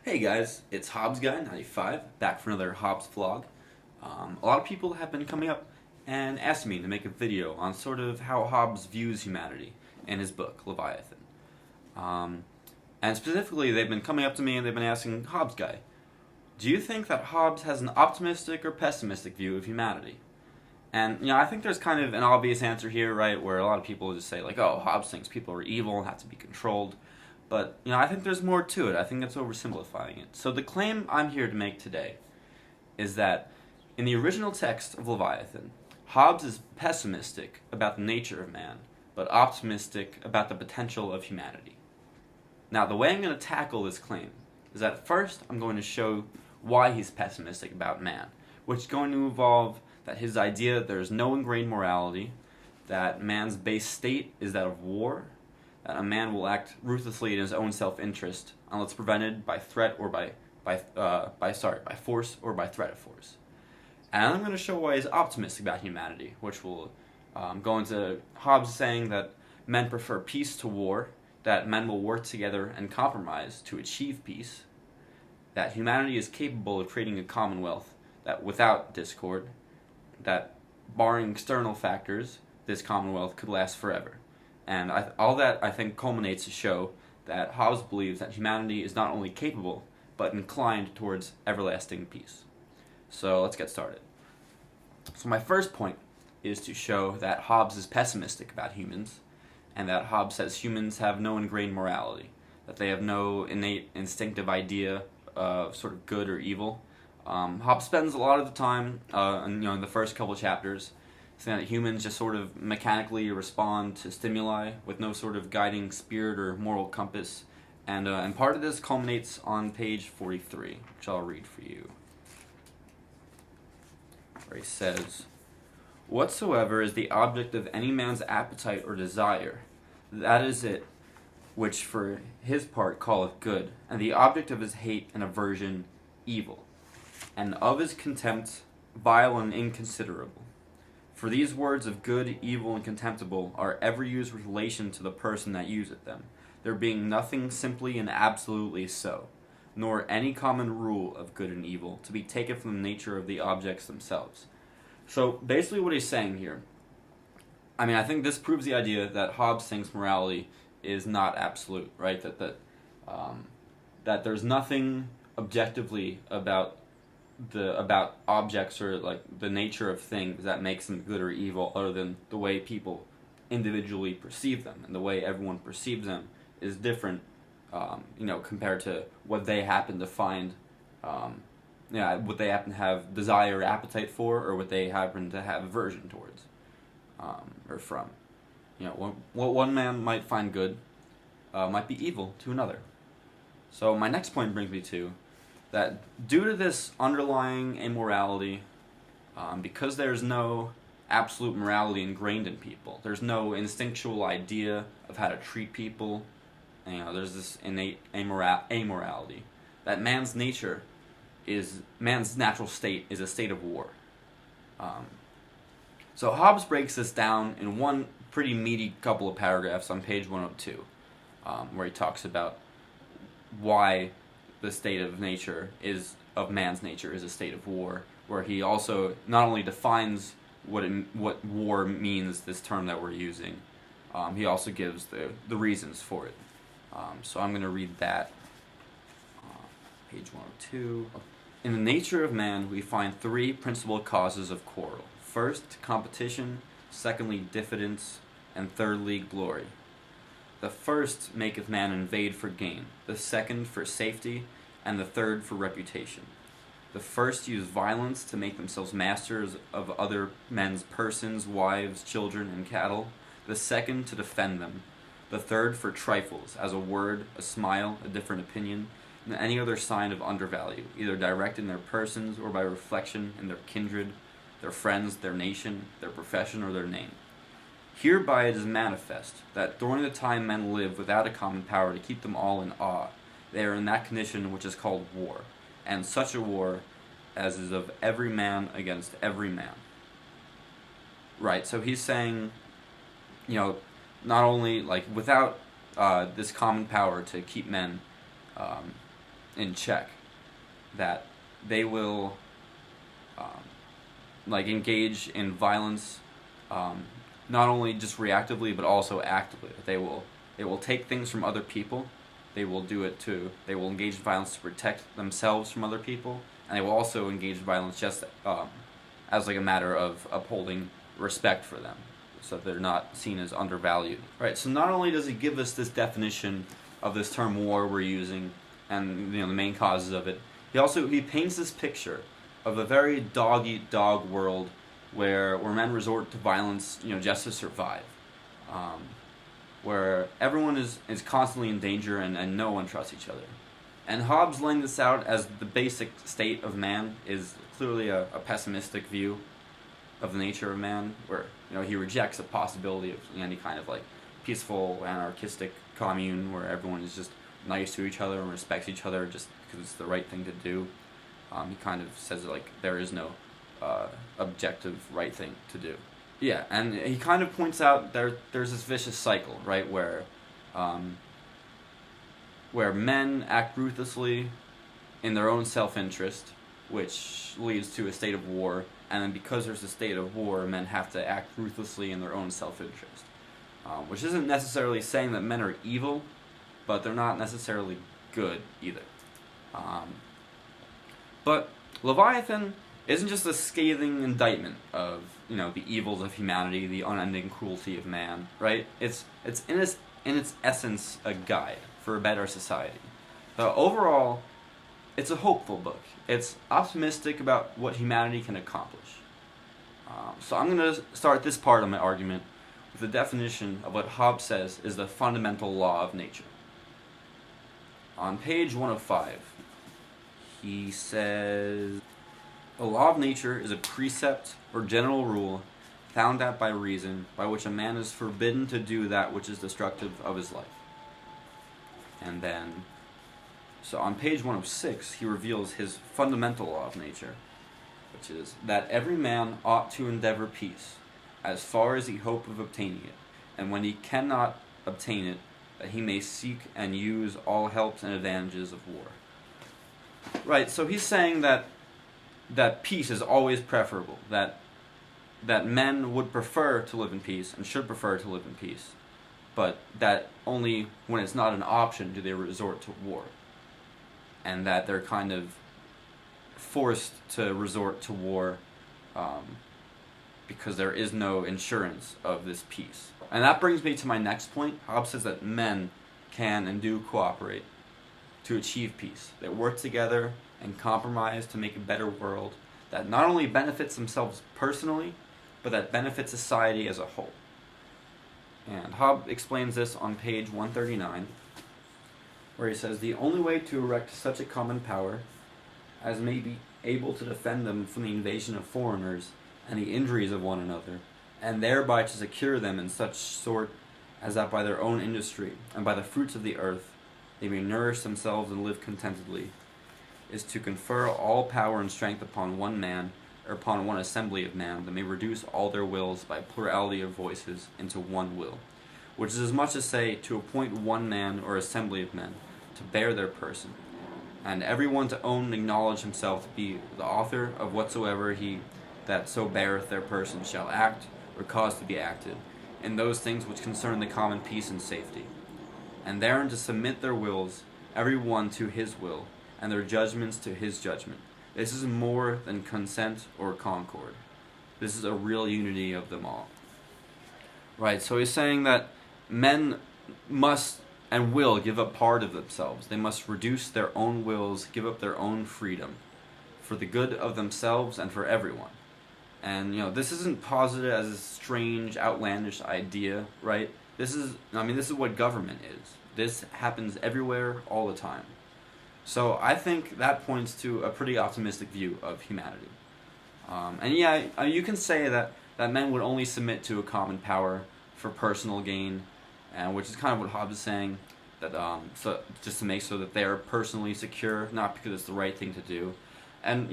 Hey guys, it's HobbesGuy95 back for another Hobbes vlog. A lot of people have been coming up and asking me to make a video on sort of how Hobbes views humanity in his book, Leviathan. And specifically, they've been coming up to me and they've been asking Hobbes Guy, do you think that Hobbes has an optimistic or pessimistic view of humanity? And, I think there's kind of an obvious answer here, right, where a lot of people just say, like, oh, Hobbes thinks people are evil and have to be controlled. But, I think there's more to it. I think that's oversimplifying it. So the claim I'm here to make today is that in the original text of Leviathan, Hobbes is pessimistic about the nature of man, but optimistic about the potential of humanity. Now, the way I'm going to tackle this claim is that first I'm going to show why he's pessimistic about man, which is going to involve that his idea that there is no ingrained morality, that man's base state is that of war, that a man will act ruthlessly in his own self-interest unless prevented by threat or by force or by threat of force. And I'm going to show why he's optimistic about humanity, which will go into Hobbes saying that men prefer peace to war, that men will work together and compromise to achieve peace, that humanity is capable of creating a commonwealth that without discord, that barring external factors, this commonwealth could last forever. And all that, I think, culminates to show that Hobbes believes that humanity is not only capable, but inclined towards everlasting peace. So let's get started. So my first point is to show that Hobbes is pessimistic about humans, and that Hobbes says humans have no ingrained morality, that they have no innate instinctive idea of sort of good or evil. Hobbes spends a lot of the time, in the first couple chapters, saying that humans just sort of mechanically respond to stimuli with no sort of guiding spirit or moral compass. And part of this culminates on page 43, which I'll read for you, where he says, "Whatsoever is the object of any man's appetite or desire, that is it which for his part calleth good, and the object of his hate and aversion evil, and of his contempt vile and inconsiderable. For these words of good, evil, and contemptible are ever used with relation to the person that useth them, there being nothing simply and absolutely so, nor any common rule of good and evil to be taken from the nature of the objects themselves." So basically what he's saying here, I think this proves the idea that Hobbes thinks morality is not absolute, right? That there's nothing objectively about objects or like the nature of things that makes them good or evil other than the way people individually perceive them, and the way everyone perceives them is different compared to what they happen to find what they happen to have desire or appetite for, or what they happen to have aversion towards or from. What one man might find good might be evil to another. So my next point brings me to that due to this underlying amorality, because there's no absolute morality ingrained in people, there's no instinctual idea of how to treat people, there's this innate amorality, that man's natural state is a state of war. So Hobbes breaks this down in one pretty meaty couple of paragraphs on page 102, where he talks about why the state of man's nature is a state of war, where he also not only defines what war means, this term that we're using, he also gives the reasons for it. So I'm going to read that, page 102. "In the nature of man we find three principal causes of quarrel. First, competition, secondly, diffidence, and thirdly, glory. The first maketh man invade for gain, the second for safety, and the third for reputation. The first use violence to make themselves masters of other men's persons, wives, children, and cattle, the second to defend them, the third for trifles, as a word, a smile, a different opinion, and any other sign of undervalue, either direct in their persons or by reflection in their kindred, their friends, their nation, their profession, or their name. Hereby it is manifest that during the time men live without a common power to keep them all in awe, they are in that condition which is called war, and such a war as is of every man against every man." Right, so he's saying, not only, without this common power to keep men in check, that they will engage in violence, not only just reactively but also actively. They will take things from other people. They will engage in violence to protect themselves from other people, and they will also engage in violence just as a matter of upholding respect for them, so that they're not seen as undervalued. Right. So not only does he give us this definition of this term war we're using, and the main causes of it, he paints this picture of a very dog-eat-dog world where men resort to violence, just to survive, where everyone is constantly in danger and no one trusts each other. And Hobbes laying this out as the basic state of man is clearly a pessimistic view of the nature of man, where he rejects the possibility of any kind of peaceful anarchistic commune where everyone is just nice to each other and respects each other just because it's the right thing to do. He kind of says there is no objective right thing to do. Yeah, and he kind of points out there's this vicious cycle, right, where men act ruthlessly in their own self-interest, which leads to a state of war, and then because there's a state of war, men have to act ruthlessly in their own self-interest, which isn't necessarily saying that men are evil, but they're not necessarily good either. But Leviathan isn't just a scathing indictment of the evils of humanity, the unending cruelty of man, right? It's in its essence a guide for a better society. Overall, it's a hopeful book. It's optimistic about what humanity can accomplish. So I'm going to start this part of my argument with the definition of what Hobbes says is the fundamental law of nature. On page 105, he says, "A law of nature is a precept or general rule found out by reason, by which a man is forbidden to do that which is destructive of his life." And then, so on page 106, he reveals his fundamental law of nature, which is that every man ought to endeavor peace, as far as he hope of obtaining it, and when he cannot obtain it, that he may seek and use all helps and advantages of war. Right, so he's saying that peace is always preferable, that men would prefer to live in peace and should prefer to live in peace, but that only when it's not an option do they resort to war, and that they're kind of forced to resort to war because there is no insurance of this peace. And that brings me to my next point. Hobbes says that men can and do cooperate to achieve peace. They work together and compromise to make a better world that not only benefits themselves personally, but that benefits society as a whole. And Hobbes explains this on page 139, where he says, "The only way to erect such a common power as may be able to defend them from the invasion of foreigners and the injuries of one another, and thereby to secure them in such sort as that by their own industry and by the fruits of the earth they may nourish themselves and live contentedly, is to confer all power and strength upon one man, or upon one assembly of men, that may reduce all their wills by plurality of voices into one will, which is as much as say to appoint one man or assembly of men to bear their person, and every one to own and acknowledge himself to be the author of whatsoever he that so beareth their person shall act or cause to be acted, in those things which concern the common peace and safety, and therein to submit their wills, every one to his will, and their judgments to his judgment. This is more than consent or concord. This is a real unity of them all." Right, so he's saying that men must and will give up part of themselves. They must reduce their own wills, give up their own freedom, for the good of themselves and for everyone. And, this isn't posited as a strange, outlandish idea, right? This is what government is. This happens everywhere, all the time. So I think that points to a pretty optimistic view of humanity. You can say that men would only submit to a common power for personal gain, and which is kind of what Hobbes is saying, that so just to make so that they are personally secure, not because it's the right thing to do. And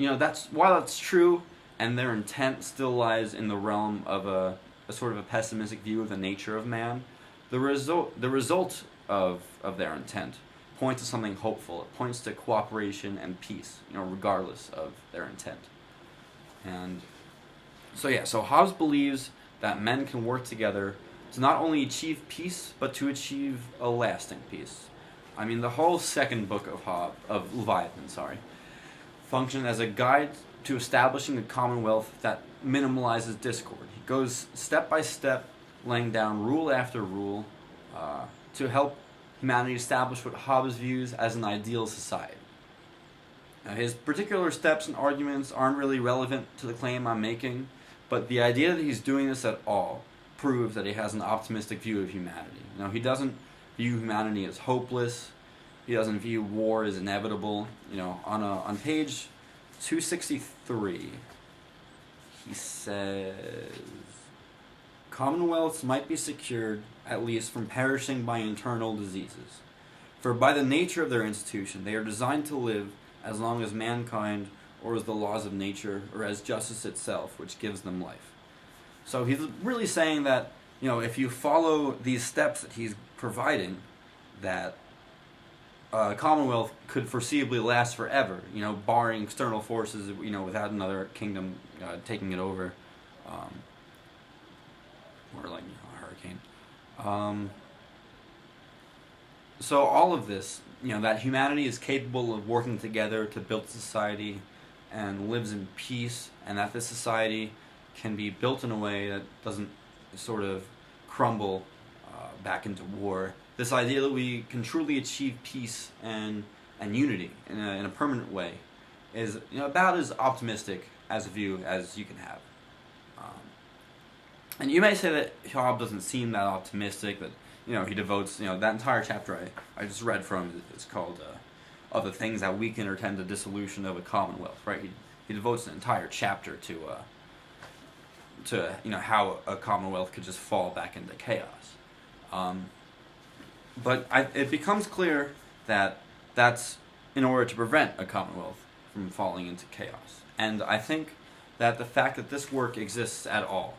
while that's true, and their intent still lies in the realm of a sort of a pessimistic view of the nature of man, the result of their intent points to something hopeful. It points to cooperation and peace, regardless of their intent. And so Hobbes believes that men can work together to not only achieve peace, but to achieve a lasting peace. I mean, the whole second book of Leviathan, functions as a guide to establishing a commonwealth that minimalizes discord. He goes step by step, laying down rule after rule, to help humanity establish what Hobbes views as an ideal society. Now, his particular steps and arguments aren't really relevant to the claim I'm making, but the idea that he's doing this at all proves that he has an optimistic view of humanity. He doesn't view humanity as hopeless. He doesn't view war as inevitable. On page 263, he says, "Commonwealths might be secured, at least, from perishing by internal diseases. For by the nature of their institution, they are designed to live as long as mankind, or as the laws of nature, or as justice itself, which gives them life." So he's really saying that, if you follow these steps that he's providing, that Commonwealth could foreseeably last forever, barring external forces, without another kingdom taking it over, or like a hurricane. So all of this, that humanity is capable of working together to build society and lives in peace, and that this society can be built in a way that doesn't sort of crumble back into war. This idea that we can truly achieve peace and unity in a permanent way is about as optimistic as a view as you can have. And you may say that Hobbes doesn't seem that optimistic, that he devotes that entire chapter I just read from is called "Of the Things That Weaken or Tend to Dissolution of a Commonwealth." Right? He devotes an entire chapter to how a commonwealth could just fall back into chaos. But it becomes clear that that's in order to prevent a commonwealth from falling into chaos. And I think that the fact that this work exists at all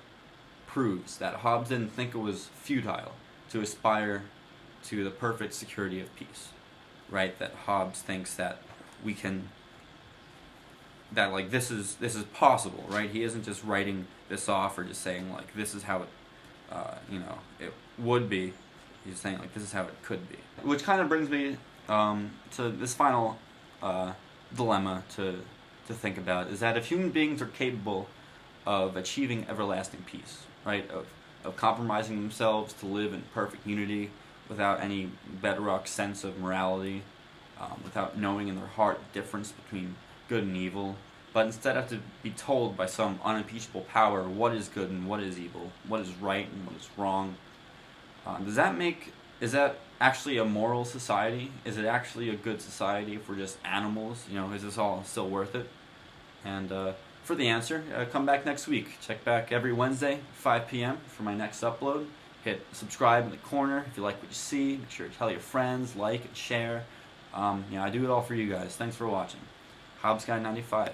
proves that Hobbes didn't think it was futile to aspire to the perfect security of peace. Right? That Hobbes thinks that we can, that like this is possible, right? He isn't just writing this off or just saying like this is how it it would be. He's saying like this is how it could be. Which kind of brings me to this final dilemma to think about, is that if human beings are capable of achieving everlasting peace, right? Of compromising themselves to live in perfect unity without any bedrock sense of morality, without knowing in their heart the difference between good and evil, but instead have to be told by some unimpeachable power what is good and what is evil, what is right and what is wrong. Is that actually a moral society? Is it actually a good society if we're just animals? Is this all still worth it? And for the answer, come back next week. Check back every Wednesday, 5 p.m. for my next upload. Hit subscribe in the corner if you like what you see. Make sure to tell your friends, like and share. I do it all for you guys. Thanks for watching. HobbesGuy95.